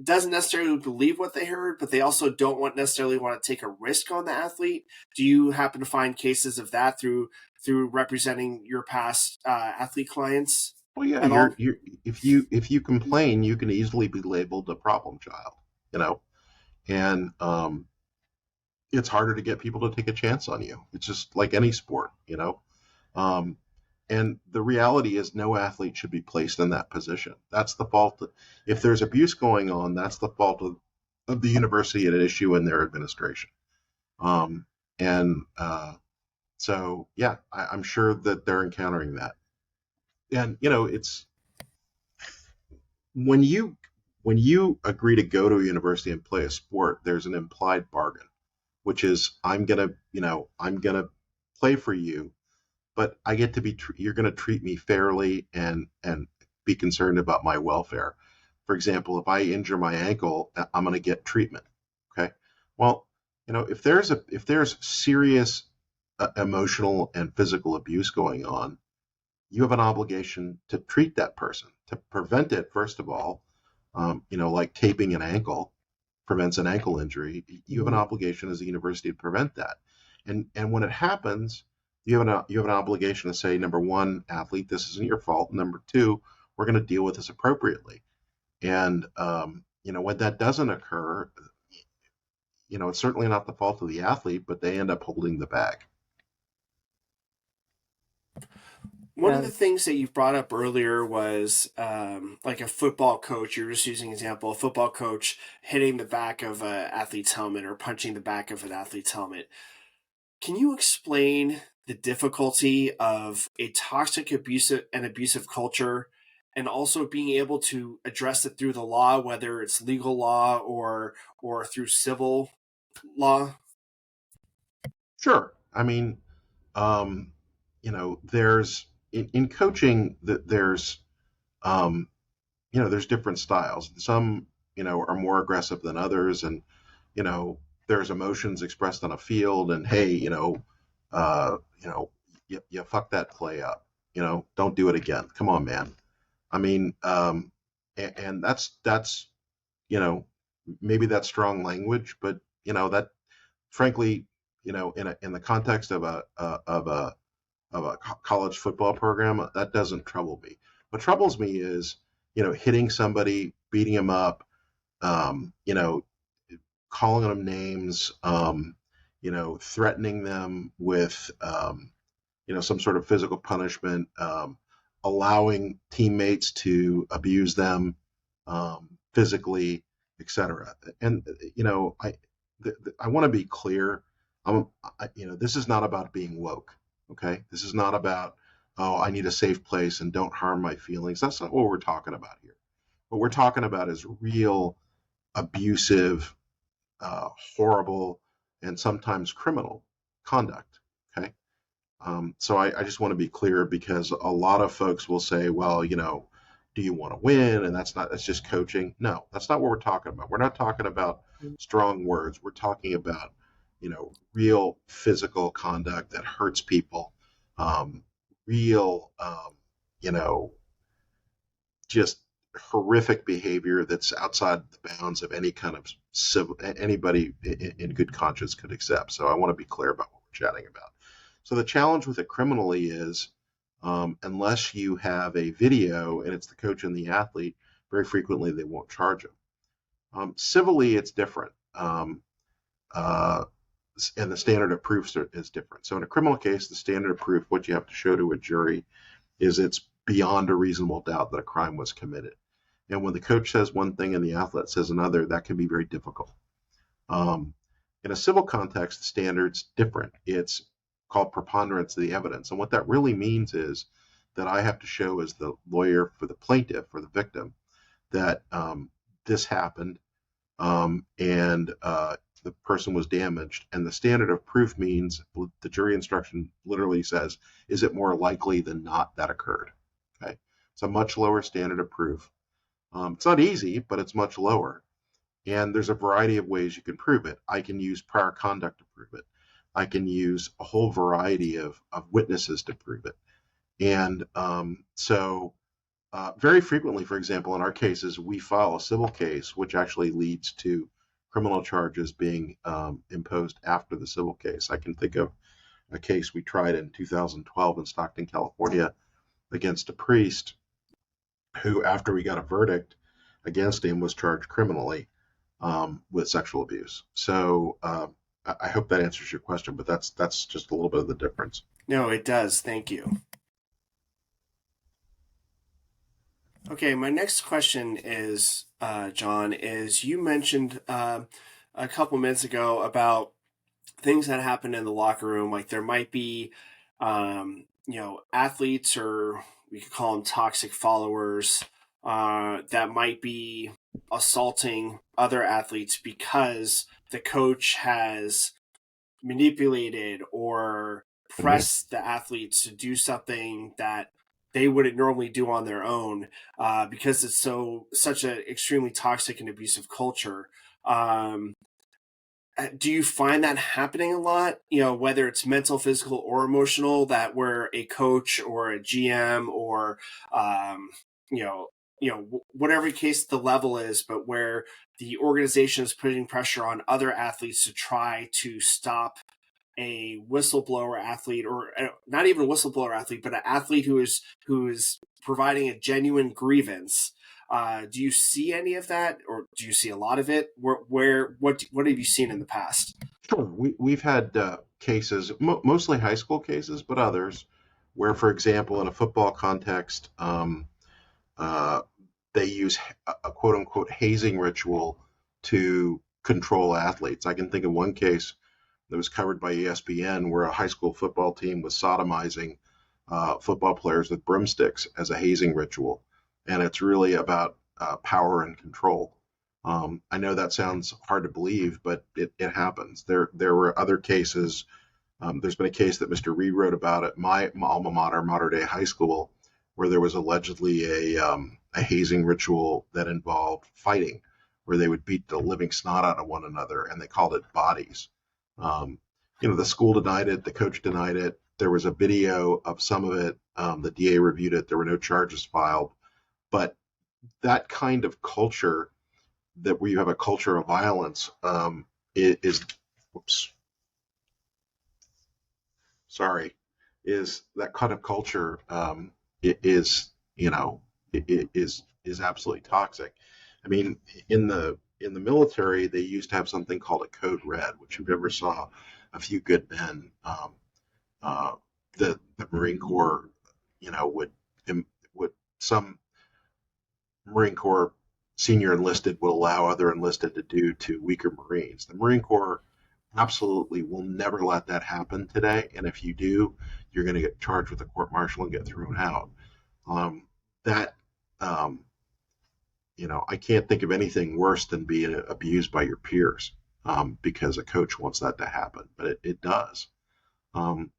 doesn't necessarily believe what they heard, but they also don't necessarily want to take a risk on the athlete? Do you happen to find cases of that through representing your past athlete clients? Well, yeah, if you complain, you can easily be labeled a problem child, and it's harder to get people to take a chance on you. It's just like any sport, And the reality is no athlete should be placed in that position. That's the fault. If there's abuse going on, that's the fault of the university at issue and their administration. So, yeah, I'm sure that they're encountering that. And, it's when you when you agree to go to a university and play a sport, there's an implied bargain, which is I'm gonna play for you, but I get to be you're gonna treat me fairly and be concerned about my welfare. For example, if I injure my ankle, I'm gonna get treatment. Okay. Well, if there's serious emotional and physical abuse going on, you have an obligation to treat that person, to prevent it, first of all. Like taping an ankle prevents an ankle injury. You have an obligation as a university to prevent that. And when it happens, you have an obligation to say, number one, athlete, this isn't your fault. Number two, we're going to deal with this appropriately. And when that doesn't occur, it's certainly not the fault of the athlete, but they end up holding the bag. One of the things that you brought up earlier was like a football coach. You're just using an example, a football coach hitting the back of an athlete's helmet or punching the back of an athlete's helmet. Can you explain the difficulty of a toxic, abusive culture, and also being able to address it through the law, whether it's legal law or through civil law? Sure. I mean, there's in coaching that there's different styles. Some are more aggressive than others, and there's emotions expressed on a field. And hey, uh, you fuck that play up. Don't do it again. Come on, man. I mean, and that's maybe that's strong language, but that frankly, in the context of a college football program, that doesn't trouble me. What troubles me is, hitting somebody, beating them up, um, you know, calling them names, threatening them with, some sort of physical punishment, allowing teammates to abuse them physically, etc. And I want to be clear. This is not about being woke. Okay, this is not about, oh, I need a safe place and don't harm my feelings. That's not what we're talking about here. What we're talking about is real abusive, horrible, and sometimes criminal conduct. Okay, so I just want to be clear, because a lot of folks will say, well, do you want to win? And that's just coaching. No, that's not what we're talking about. We're not talking about strong words. We're talking about, real physical conduct that hurts people, real, just horrific behavior that's outside the bounds of any kind of civil, anybody in good conscience could accept. So I want to be clear about what we're chatting about. So the challenge with it criminally is, unless you have a video and it's the coach and the athlete, very frequently they won't charge them. Civilly, it's different. And the standard of proof is different. So in a criminal case, the standard of proof, what you have to show to a jury, is it's beyond a reasonable doubt that a crime was committed. And when the coach says one thing and the athlete says another, that can be very difficult. In a civil context, the standard's different. It's called preponderance of the evidence. And what that really means is that I have to show, as the lawyer for the plaintiff or the victim, that this happened, and the person was damaged. And the standard of proof means, the jury instruction literally says, is it more likely than not that occurred? Okay, it's a much lower standard of proof. It's not easy, but it's much lower. And there's a variety of ways you can prove it. I can use prior conduct to prove it. I can use a whole variety of witnesses to prove it. And very frequently, for example, in our cases, we file a civil case, which actually leads to criminal charges being imposed after the civil case. I can think of a case we tried in 2012 in Stockton, California, against a priest who, after we got a verdict against him, was charged criminally with sexual abuse. So I hope that answers your question, but that's just a little bit of the difference. No, it does. Thank you. Okay, my next question is, John, is you mentioned a couple minutes ago about things that happen in the locker room. Like there might be, athletes, or we could call them toxic followers, that might be, assaulting other athletes because the coach has manipulated or pressed the athletes to do something that they wouldn't normally do on their own, because it's such an extremely toxic and abusive culture. Um, do you find that happening a lot? Whether it's mental, physical, or emotional, that where a coach or a GM or um, you know, whatever case the level is, but where the organization is putting pressure on other athletes to try to stop a whistleblower athlete, or not even a whistleblower athlete, but an athlete who is providing a genuine grievance. Do you see any of that, or do you see a lot of it? What have you seen in the past? Sure. We've had cases, mostly high school cases, but others, where, for example, in a football context, uh, they use a quote unquote hazing ritual to control athletes. I can think of one case that was covered by ESPN where a high school football team was sodomizing football players with broomsticks as a hazing ritual. And it's really about power and control. I know that sounds hard to believe, but it happens. There were other cases. There's been a case that Mr. Reed wrote about at my alma mater, Mater Dei High School, where there was allegedly a hazing ritual that involved fighting, where they would beat the living snot out of one another, and they called it bodies. Um, the school denied it, the coach denied it. There was a video of some of it. The DA reviewed it. There were no charges filed. But that kind of culture, that where you have a culture of violence, whoops, sorry, is that kind of culture, is is absolutely toxic. I mean, in the military, they used to have something called a code red, which you ever saw a few good men. Uh, the Marine Corps, would some Marine Corps senior enlisted will allow other enlisted to do to weaker Marines. The Marine Corps absolutely will never let that happen today. And if you do, you're going to get charged with a court martial and get thrown out. That, I can't think of anything worse than being abused by your peers, because a coach wants that to happen, but it does. Um,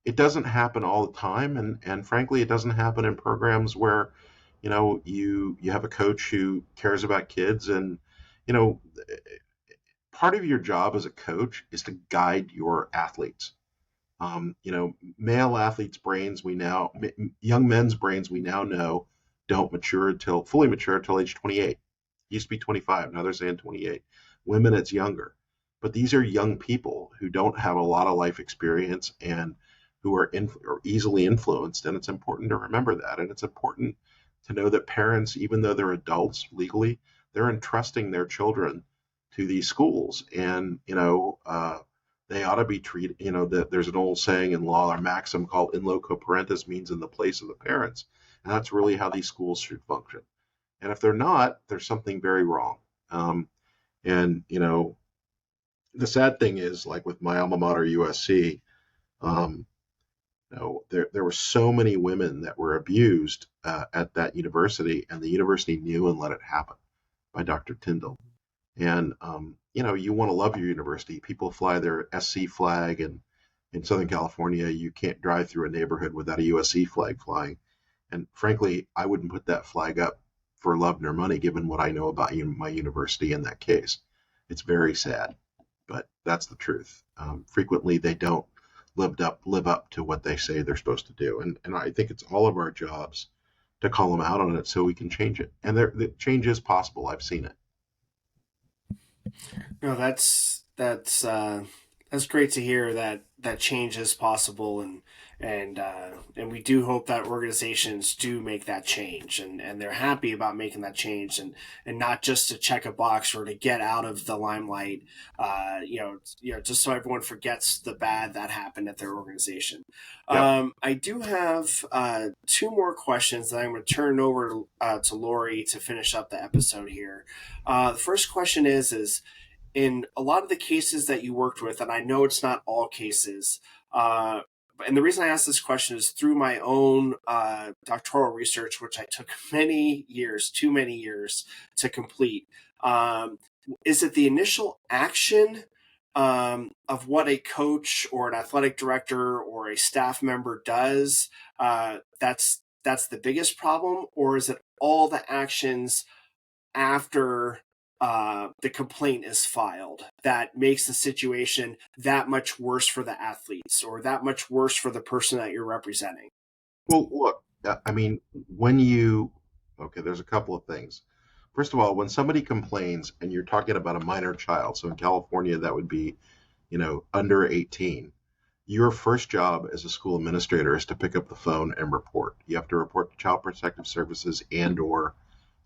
it doesn't happen all the time, and frankly, it doesn't happen in programs where, you have a coach who cares about kids, and you know part of your job as a coach is to guide your athletes. Male athletes' brains, young men's brains, we now know don't fully mature until age 28. It used to be 25. Now they're saying 28. Women, it's younger. But these are young people who don't have a lot of life experience and who are easily influenced. And it's important to remember that. And it's important to know that parents, even though they're adults legally, they're entrusting their children to these schools. And, they ought to be treated, that there's an old saying in law, or maxim called in loco parentis, means in the place of the parents. And that's really how these schools should function. And if they're not, there's something very wrong. And, the sad thing is, like with my alma mater, USC, there were so many women that were abused at that university, and the university knew and let it happen by Dr. Tyndall. And, you want to love your university. People fly their SC flag, and in Southern California, you can't drive through a neighborhood without a USC flag flying. And frankly, I wouldn't put that flag up for love nor money, given what I know about my university in that case. It's very sad, but that's the truth. Frequently, they don't live up to what they say they're supposed to do. And I think it's all of our jobs to call them out on it so we can change it. And the change is possible. I've seen it. No, that's great to hear that change is possible, and we do hope that organizations do make that change, and they're happy about making that change, and not just to check a box or to get out of the limelight, just so everyone forgets the bad that happened at their organization. Yep. I do have two more questions that I'm going to turn over to Lori to finish up the episode here. The first question is in a lot of the cases that you worked with, and I know it's not all cases, and the reason I ask this question is through my own doctoral research, which I took many years, too many years to complete. Is it the initial action of what a coach or an athletic director or a staff member does that's the biggest problem, or is it all the actions after the complaint is filed that makes the situation that much worse for the athletes or that much worse for the person that you're representing? Well, look, I mean, okay, there's a couple of things. First of all, when somebody complains and you're talking about a minor child, so in California, that would be, under 18, your first job as a school administrator is to pick up the phone and report. You have to report to Child Protective Services and/or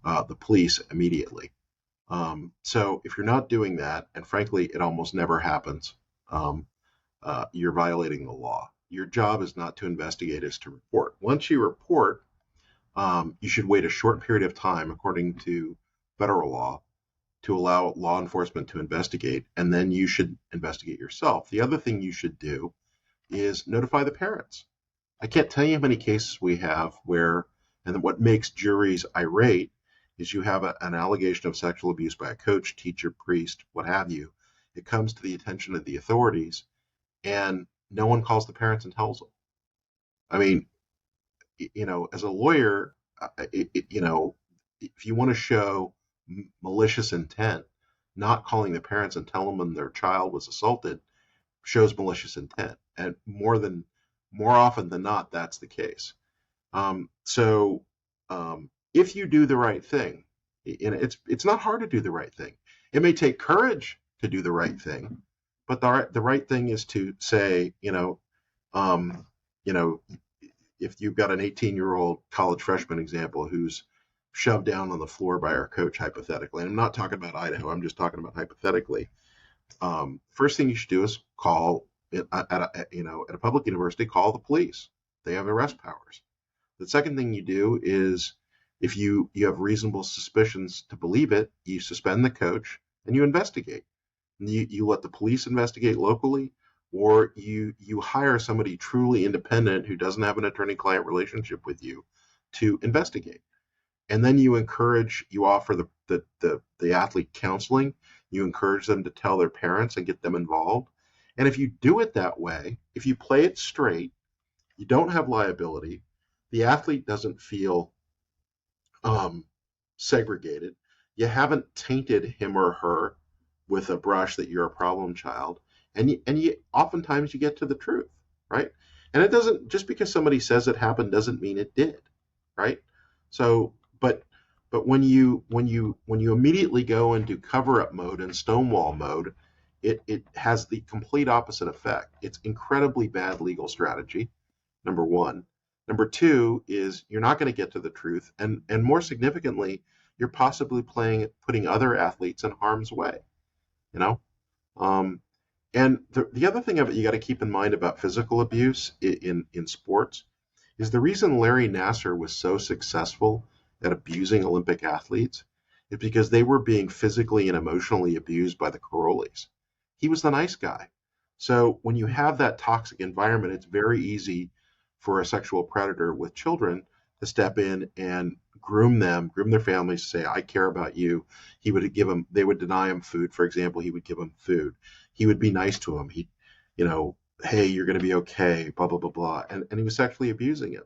the police immediately. So if you're not doing that, and frankly, it almost never happens, you're violating the law. Your job is not to investigate, is to report. Once you report, you should wait a short period of time, according to federal law, to allow law enforcement to investigate, and then you should investigate yourself. The other thing you should do is notify the parents. I can't tell you how many cases we have where, and what makes juries irate is you have an allegation of sexual abuse by a coach, teacher, priest, what have you. It comes to the attention of the authorities, and no one calls the parents and tells them. I mean, as a lawyer, if you want to show malicious intent, not calling the parents and telling them their child was assaulted shows malicious intent, and more often than not, that's the case. So if you do the right thing, it's not hard to do the right thing. It may take courage to do the right thing, but the right thing is to say, if you've got an 18-year-old college freshman example who's shoved down on the floor by our coach, hypothetically, and I'm not talking about Idaho, I'm just talking about hypothetically. First thing you should do is call at a public university, call the police. They have arrest powers. The second thing you do is, if you have reasonable suspicions to believe it, you suspend the coach and you investigate. You let the police investigate locally, or you hire somebody truly independent who doesn't have an attorney-client relationship with you to investigate. And then you offer the athlete counseling. You encourage them to tell their parents and get them involved. And if you do it that way, if you play it straight, you don't have liability. The athlete doesn't feel segregated. You haven't tainted him or her with a brush that you're a problem child. And you oftentimes you get to the truth, right? And it doesn't, just because somebody says it happened doesn't mean it did, right? So, but when you immediately go into cover-up mode and stonewall mode, it has the complete opposite effect. It's incredibly bad legal strategy, number one. Number two is you're not going to get to the truth, and more significantly, you're possibly putting other athletes in harm's way, And the other thing you got to keep in mind about physical abuse in sports is the reason Larry Nassar was so successful at abusing Olympic athletes is because they were being physically and emotionally abused by the Carolis. He was the nice guy. So when you have that toxic environment, it's very easy for a sexual predator with children to step in and groom their families, say, I care about you. They would deny him food, for example. He would give them food. He would be nice to him. Hey, you're going to be okay, blah, blah, blah, blah. And he was sexually abusing him.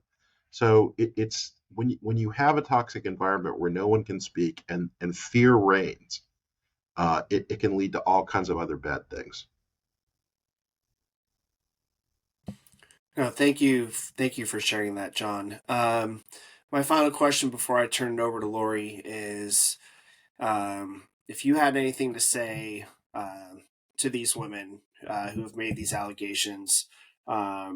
So it's when you have a toxic environment where no one can speak and fear reigns, it can lead to all kinds of other bad things. No, thank you for sharing that, John. My final question before I turn it over to Lori is, if you had anything to say to these women who have made these allegations, what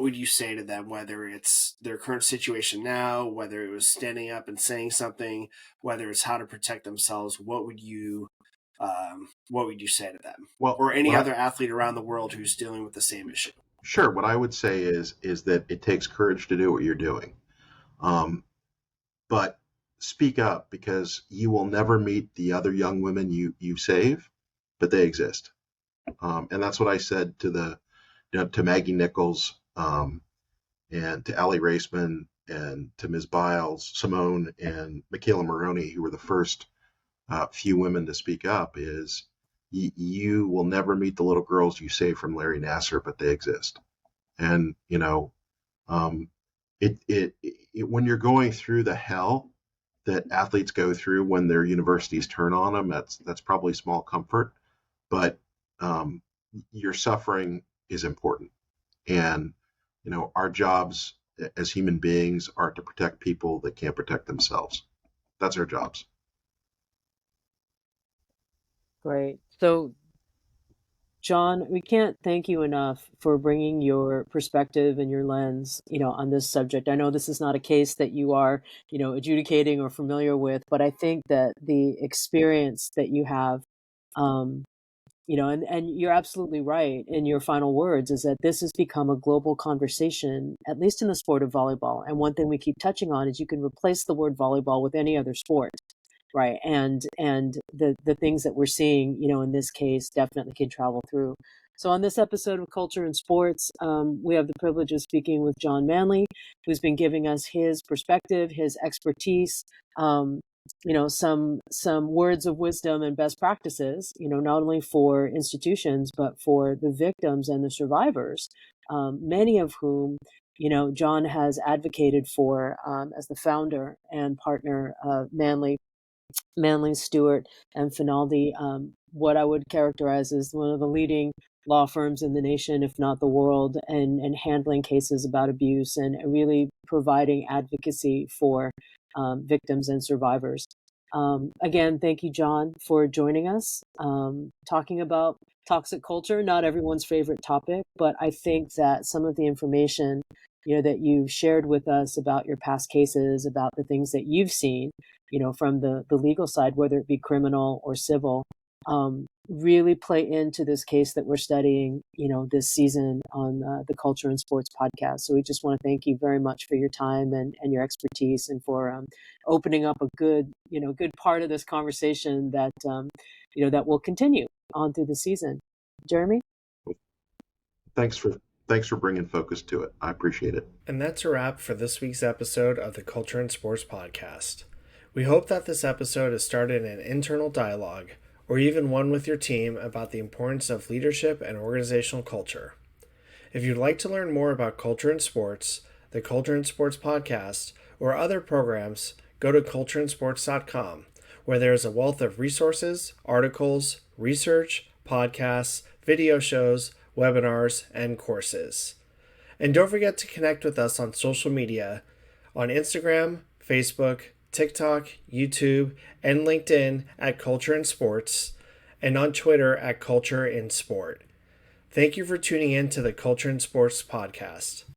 would you say to them, whether it's their current situation now, whether it was standing up and saying something, whether it's how to protect themselves, what would you say to them? Well, or any other athlete around the world who's dealing with the same issue? Sure. What I would say is that it takes courage to do what you're doing. But speak up, because you will never meet the other young women you save, but they exist. And that's what I said to to Maggie Nichols, and to Allie Raceman, and to Ms. Biles, Simone, and Michaela Maroney, who were the first few women to speak up, is you will never meet the little girls you save from Larry Nasser, but they exist. And um, when you're going through the hell that athletes go through when their universities turn on them, that's probably small comfort, but your suffering is important. And our jobs as human beings are to protect people that can't protect themselves. That's our jobs. Great. So, John, we can't thank you enough for bringing your perspective and your lens, on this subject. I know this is not a case that you are, adjudicating or familiar with, but I think that the experience that you have, um, and you're absolutely right in your final words, is that this has become a global conversation, at least in the sport of volleyball. And one thing we keep touching on is you can replace the word volleyball with any other sport. Right. And the things that we're seeing, in this case definitely can travel through. So on this episode of Culture and Sports, we have the privilege of speaking with John Manley, who's been giving us his perspective, his expertise, some words of wisdom and best practices, not only for institutions, but for the victims and the survivors, many of whom, John has advocated for as the founder and partner of Manley, Stewart, and Finaldi, what I would characterize as one of the leading law firms in the nation, if not the world, and handling cases about abuse and really providing advocacy for victims and survivors. Again, thank you, John, for joining us, talking about toxic culture, not everyone's favorite topic, but I think that some of the information that you've shared with us about your past cases, about the things that you've seen, from the legal side, whether it be criminal or civil, really play into this case that we're studying, this season on the Culture and Sports podcast. So we just want to thank you very much for your time and your expertise, and for opening up a good part of this conversation that, that will continue on through the season. Jeremy? Thanks for bringing focus to it. I appreciate it. And that's a wrap for this week's episode of the Culture and Sports podcast. We hope that this episode has started an internal dialogue, or even one with your team, about the importance of leadership and organizational culture. If you'd like to learn more about culture and sports, the Culture and Sports podcast, or other programs, go to cultureandsports.com, where there is a wealth of resources, articles, research, podcasts, video shows, webinars, and courses. And don't forget to connect with us on social media, on Instagram, Facebook, TikTok, YouTube, and LinkedIn at Culture and Sports, and on Twitter at Culture in Sport. Thank you for tuning in to the Culture and Sports podcast.